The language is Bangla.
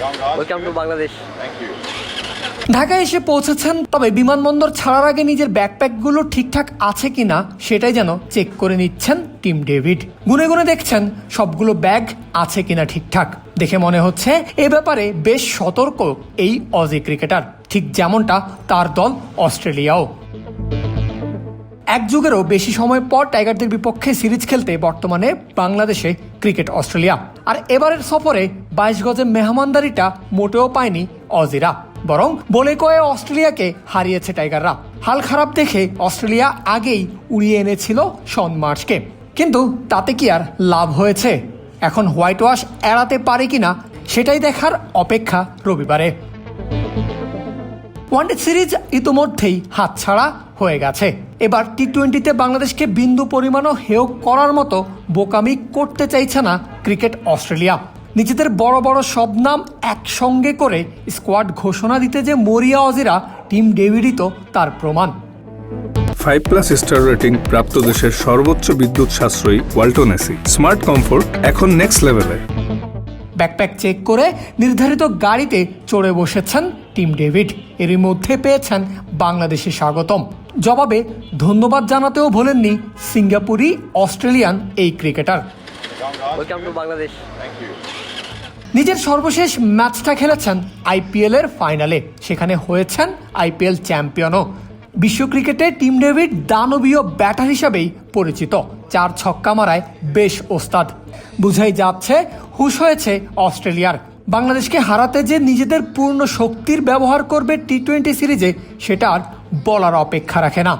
Welcome to Bangladesh. ঢাকায় এসে পৌঁছেছেন, তবে বিমানবন্দর ছাড়ার আগে নিজের ব্যাকপ্যাকগুলো ঠিকঠাক আছে কিনা সেটাই যেন চেক করে নিচ্ছেন টিম ডেভিড। গুনে গুনে দেখছেন সবগুলো ব্যাগ আছে কিনা ঠিকঠাক। দেখে মনে হচ্ছে এ ব্যাপারে বেশ সতর্ক এই অজি ক্রিকেটার, ঠিক যেমনটা তার দল অস্ট্রেলিয়াও। এক যুগেরও বেশি সময় পর টাইগারদের বিপক্ষে সিরিজ খেলতে বর্তমানে বাংলাদেশে ক্রিকেট অস্ট্রেলিয়া। আর এবারের সফরে 22 গজে মেহমানদারিটা মোটেও পায়নি অজিরা, বরং বলে কয়ে অস্ট্রেলিয়াকে হারিয়েছে টাইগাররা। হাল খারাপ দেখে অস্ট্রেলিয়া আগেই উড়িয়ে এনেছিল শন মার্শকে, কিন্তু তাতে কি আর লাভ হয়েছে? এখন হোয়াইট ওয়াশ এড়াতে পারে কিনা সেটাই দেখার অপেক্ষা রবিবারে। ওয়ানডে সিরিজ ইতোমধ্যেই হাতছাড়া হয়ে গেছে। এবার টি-20তে বাংলাদেশকে বিন্দু পরিমাণও হেয় করার মতো বোকামি করতে চাইছে না ক্রিকেট অস্ট্রেলিয়া। নিজেদের বড় বড় সব নাম একসঙ্গে করে স্কোয়াড ঘোষণা দিতে যে মরিয়া অজিরা, টিম ডেভিডই তো তার প্রমাণ। 5+ স্টার রেটিং প্রাপ্ত দেশের সর্বোচ্চ বিদ্যুৎ সাশ্রয়ী ওয়ালটন এসি। স্মার্ট কমফোর্ট এখন নেক্সট লেভেলে। ব্যাকপ্যাক চেক করে নির্ধারিত গাড়িতে চড়ে বসেছেন টিম ডেভিড। এরই মধ্যে পেয়েছেন বাংলাদেশে স্বাগতম। জবাবে ধন্যবাদ জানাতেও ভোলেননি সিঙ্গাপুরি অস্ট্রেলিয়ান এই ক্রিকেটার। Welcome to Bangladesh. নিজের সর্বশেষ ম্যাচটা খেলেছেন আইপিএল এর ফাইনালে, সেখানে হয়েছেন আইপিএল চ্যাম্পিয়নও। বিশ্ব ক্রিকেটে টিম ডেভিড দানবীয় ব্যাটার হিসাবেই পরিচিত। 4 ছক্কা মারায় বেশ ওস্তাদ। বুঝাই যাচ্ছে হুঁশ হয়েছে অস্ট্রেলিয়ার। বাংলাদেশকে হারাতে যে নিজেদের পূর্ণ শক্তির ব্যবহার করবে টি-20 সিরিজে, সেটা আর বলার অপেক্ষা রাখে না।